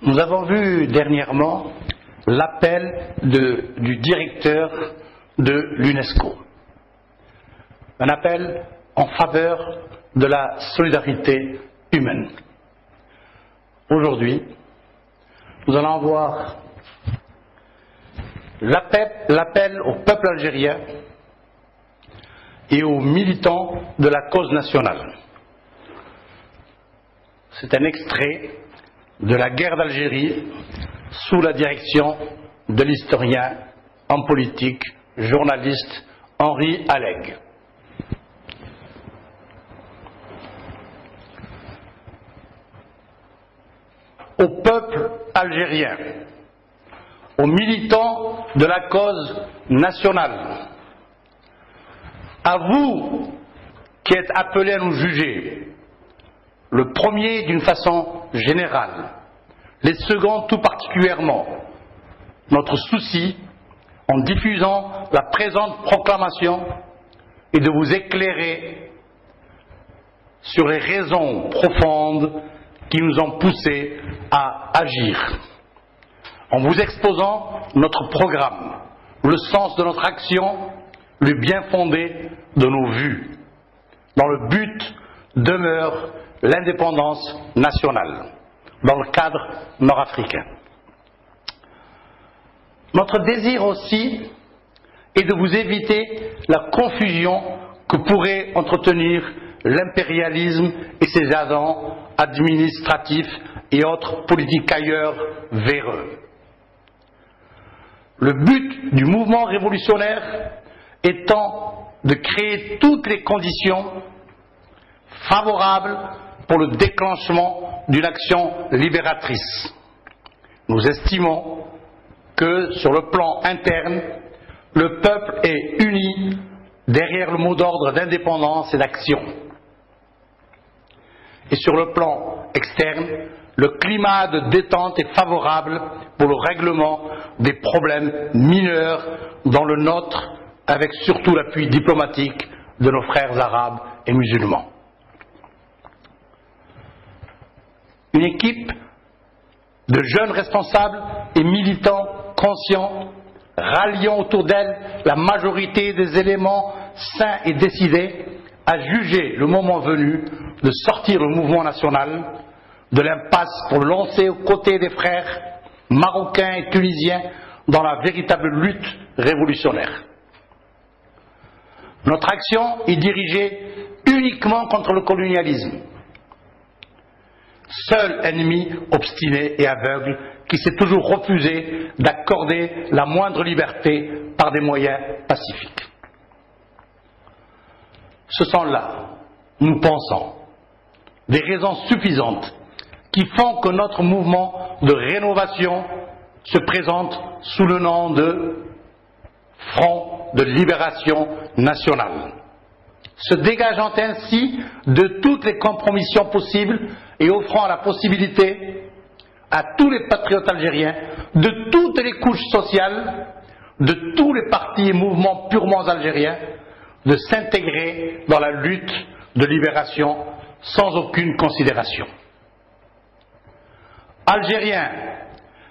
Nous avons vu dernièrement l'appel du directeur de l'UNESCO. Un appel en faveur de la solidarité humaine. Aujourd'hui, nous allons voir l'appel au peuple algérien et aux militants de la cause nationale. C'est un extrait de la guerre d'Algérie sous la direction de l'historien, homme politique, journaliste Henri Alleg. Au peuple algérien, aux militants de la cause nationale, à vous qui êtes appelés à nous juger, le premier d'une façon générale, les seconds tout particulièrement, notre souci en diffusant la présente proclamation est de vous éclairer sur les raisons profondes qui nous ont poussés à agir, en vous exposant notre programme, le sens de notre action, le bien fondé de nos vues. Dans le but demeure l'indépendance nationale, dans le cadre nord-africain. Notre désir aussi est de vous éviter la confusion que pourrait entretenir l'impérialisme et ses agents administratifs et autres politiques ailleurs véreux. Le but du mouvement révolutionnaire étant de créer toutes les conditions favorables pour le déclenchement d'une action libératrice. Nous estimons que sur le plan interne, le peuple est uni derrière le mot d'ordre d'indépendance et d'action. Et sur le plan externe, le climat de détente est favorable pour le règlement des problèmes mineurs dans le nôtre, avec surtout l'appui diplomatique de nos frères arabes et musulmans. Une équipe de jeunes responsables et militants conscients, ralliant autour d'elle la majorité des éléments sains et décidés, a jugé le moment venu de sortir le mouvement national de l'impasse pour le lancer aux côtés des frères marocains et tunisiens dans la véritable lutte révolutionnaire. Notre action est dirigée uniquement contre le colonialisme, seul ennemi obstiné et aveugle qui s'est toujours refusé d'accorder la moindre liberté par des moyens pacifiques. Ce sont là, nous pensons, des raisons suffisantes qui font que notre mouvement de rénovation se présente sous le nom de Front de libération nationale, se dégageant ainsi de toutes les compromissions possibles et offrant la possibilité à tous les patriotes algériens, de toutes les couches sociales, de tous les partis et mouvements purement algériens, de s'intégrer dans la lutte de libération sans aucune considération. Algériens,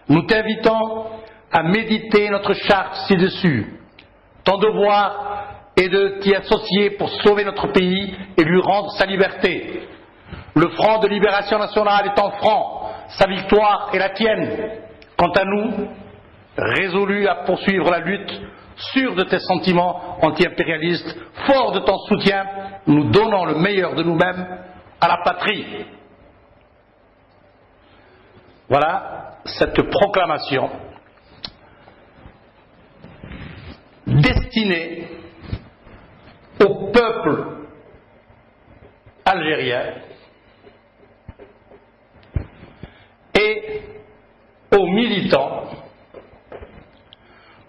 nous t'invitons à méditer notre charte ci-dessus. Ton devoir est de t'y associer pour sauver notre pays et lui rendre sa liberté. Le Front de libération nationale est ton front, sa victoire est la tienne. Quant à nous, résolus à poursuivre la lutte, sûrs de tes sentiments anti-impérialistes, forts de ton soutien, nous donnons le meilleur de nous-mêmes à la patrie. Voilà cette proclamation destinée au peuple algérien et aux militants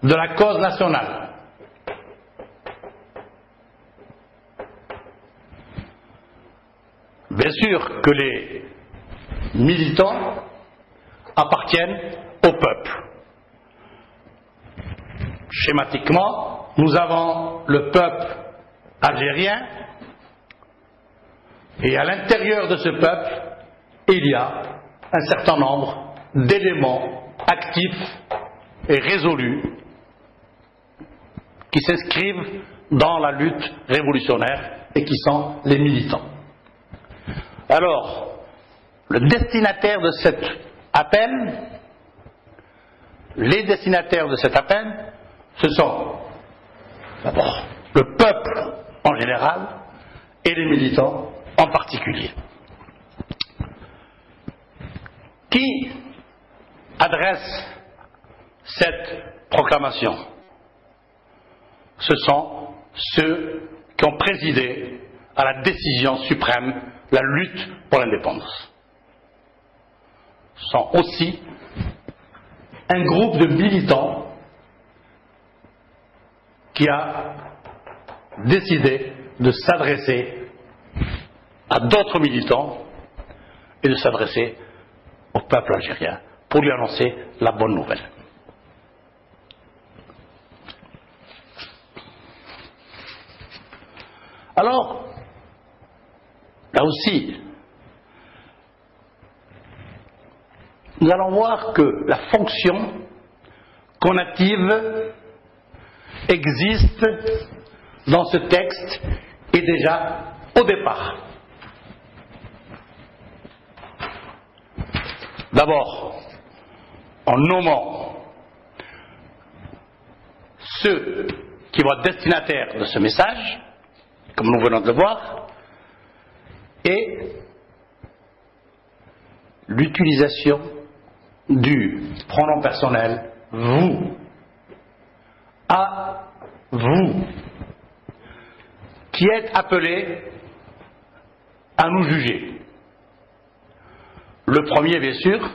de la cause nationale. Bien sûr que les militants appartiennent au peuple. Schématiquement, nous avons le peuple algérien et à l'intérieur de ce peuple, il y a un certain nombre d'éléments actifs et résolus qui s'inscrivent dans la lutte révolutionnaire et qui sont les militants. Alors, le destinataire de cet appel, les destinataires de cet appel, ce sont d'abord le peuple en général et les militants en particulier. Qui adresse cette proclamation? Ce sont ceux qui ont présidé à la décision suprême, la lutte pour l'indépendance. Ce sont aussi un groupe de militants qui a décidé de s'adresser à d'autres militants et de s'adresser au peuple algérien pour lui annoncer la bonne nouvelle. Alors, là aussi, nous allons voir que la fonction conative existe dans ce texte et déjà au départ. D'abord, en nommant ceux qui vont être destinataires de ce message, comme nous venons de le voir, et l'utilisation du pronom personnel vous, à vous, qui êtes appelés à nous juger. Le premier, bien sûr,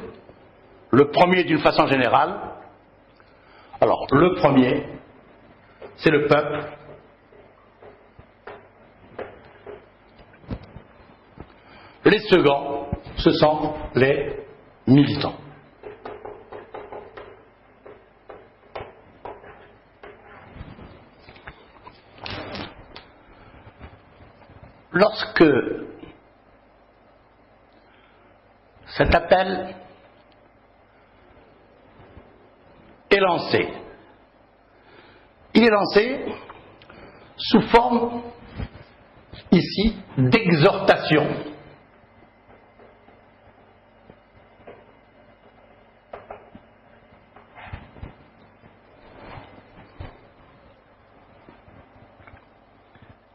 le premier d'une façon générale. Alors, le premier, c'est le peuple. Les seconds, ce sont les militants. Lorsque cet appel est lancé, il est lancé sous forme, ici, d'exhortation.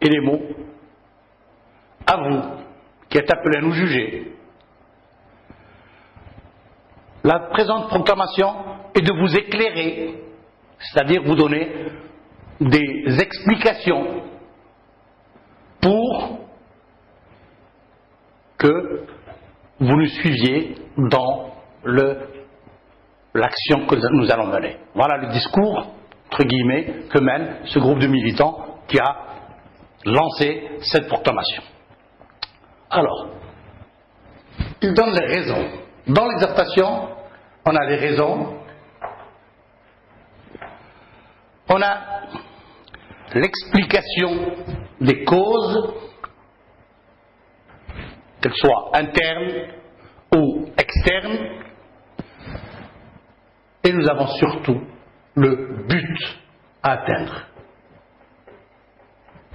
Et les mots, à vous, qui êtes appelés à nous juger. La présente proclamation est de vous éclairer, c'est-à-dire vous donner des explications pour que vous nous suiviez dans l'action que nous allons mener. Voilà le discours, entre guillemets, que mène ce groupe de militants qui a lancé cette proclamation. Alors, il donne les raisons. Dans l'exhortation, on a les raisons, on a l'explication des causes, qu'elles soient internes ou externes, et nous avons surtout le but à atteindre.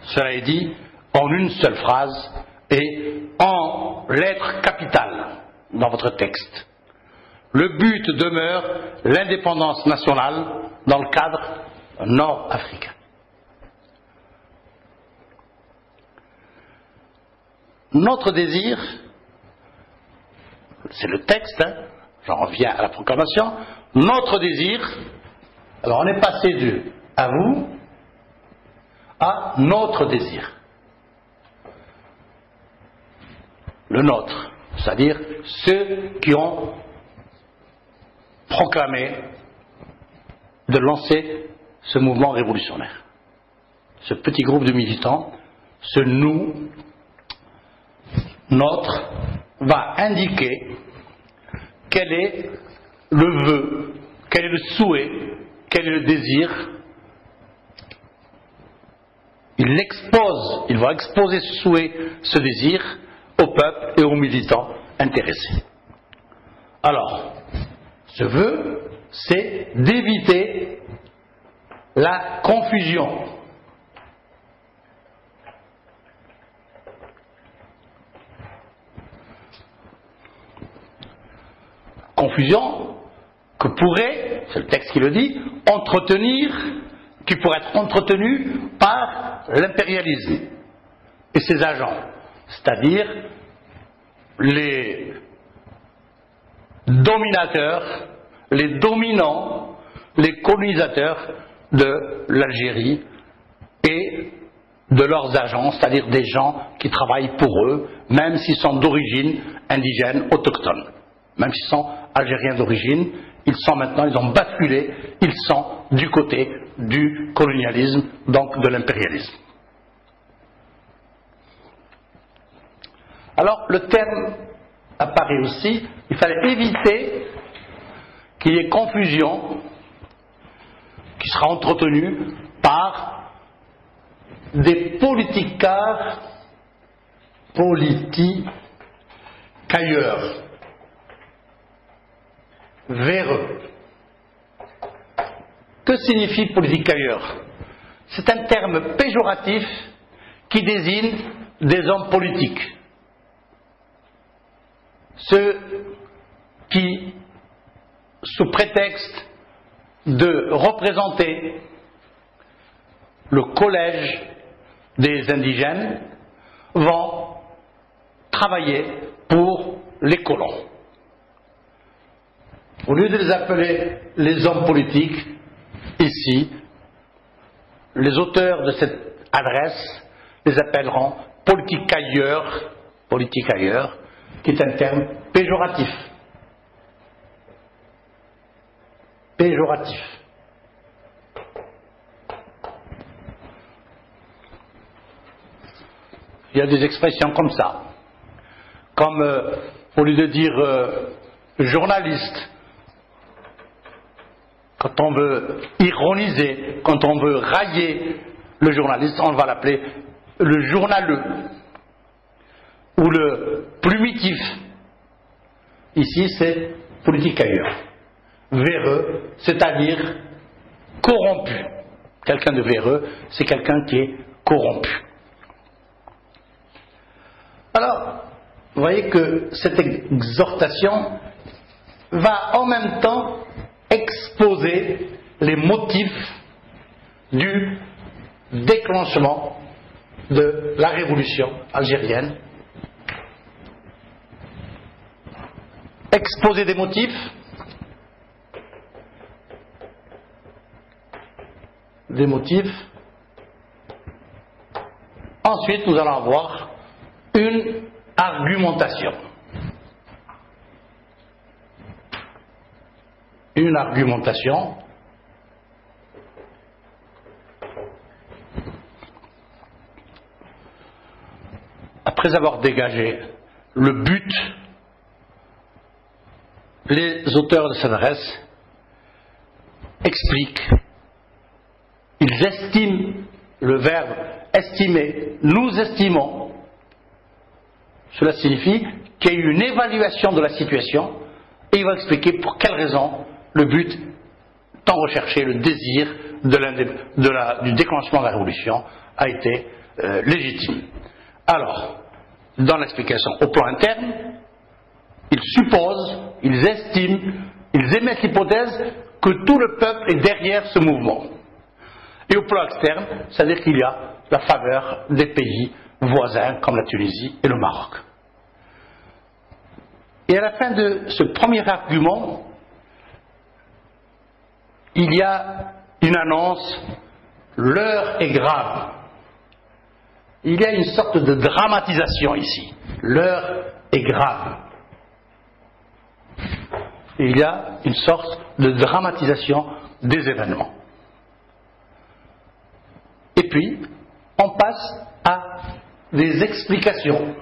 Cela est dit en une seule phrase et en lettres capitales dans votre texte. Le but demeure l'indépendance nationale dans le cadre nord-africain. Notre désir, c'est le texte, j'en reviens à la proclamation, notre désir, alors on est passé du à vous à notre désir. Le nôtre, c'est-à-dire ceux qui ont proclamé de lancer ce mouvement révolutionnaire. Ce petit groupe de militants, ce nous, notre, va indiquer quel est le vœu, quel est le souhait, quel est le désir. Il va exposer ce souhait, ce désir au peuple et aux militants intéressés. Alors, se veut, c'est d'éviter la confusion. Confusion que pourrait, c'est le texte qui le dit, qui pourrait être entretenue par l'impérialisme et ses agents, c'est-à-dire les dominateurs, les dominants, les colonisateurs de l'Algérie et de leurs agents, c'est-à-dire des gens qui travaillent pour eux, même s'ils sont d'origine indigène, autochtone. Même s'ils sont algériens d'origine, ils ont basculé, ils sont du côté du colonialisme, donc de l'impérialisme. Alors, le terme apparaît aussi, il fallait éviter qu'il y ait confusion qui sera entretenue par des politicailleurs. Véreux. Que signifie politicailleur? C'est un terme péjoratif qui désigne des hommes politiques. Ceux qui, sous prétexte de représenter le collège des indigènes, vont travailler pour les colons. Au lieu de les appeler les hommes politiques, ici, les auteurs de cette adresse les appelleront politicailleurs, qui est un terme péjoratif. Péjoratif. Il y a des expressions comme ça. Comme, au lieu de dire journaliste, quand on veut ironiser, quand on veut railler le journaliste, on va l'appeler le journaleux ou le plumitif. Ici, c'est politicailleur. Véreux, c'est-à-dire corrompu. Quelqu'un de véreux, c'est quelqu'un qui est corrompu. Alors, vous voyez que cette exhortation va en même temps exposer les motifs du déclenchement de la révolution algérienne. Exposer des motifs, Ensuite, nous allons avoir une argumentation. Une argumentation après avoir dégagé le but, les auteurs de cette adresse expliquent, ils estiment, le verbe estimer, nous estimons, cela signifie qu'il y a eu une évaluation de la situation et ils vont expliquer pour quelles raisons le but tant recherché, le désir du déclenchement de la révolution a été légitime. Alors, dans l'explication au plan interne, ils supposent, ils estiment, ils émettent l'hypothèse que tout le peuple est derrière ce mouvement. Et au plan externe, c'est-à-dire qu'il y a la faveur des pays voisins comme la Tunisie et le Maroc. Et à la fin de ce premier argument, il y a une annonce, l'heure est grave. Il y a une sorte de dramatisation ici. L'heure est grave. Et il y a une sorte de dramatisation des événements. Et puis, on passe à des explications.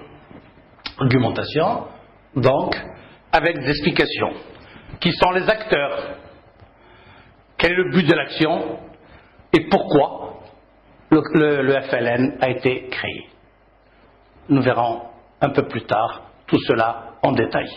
Argumentation, donc, avec des explications. Qui sont les acteurs? Quel est le but de l'action? Et pourquoi le FLN a été créé? Nous verrons un peu plus tard tout cela en détail.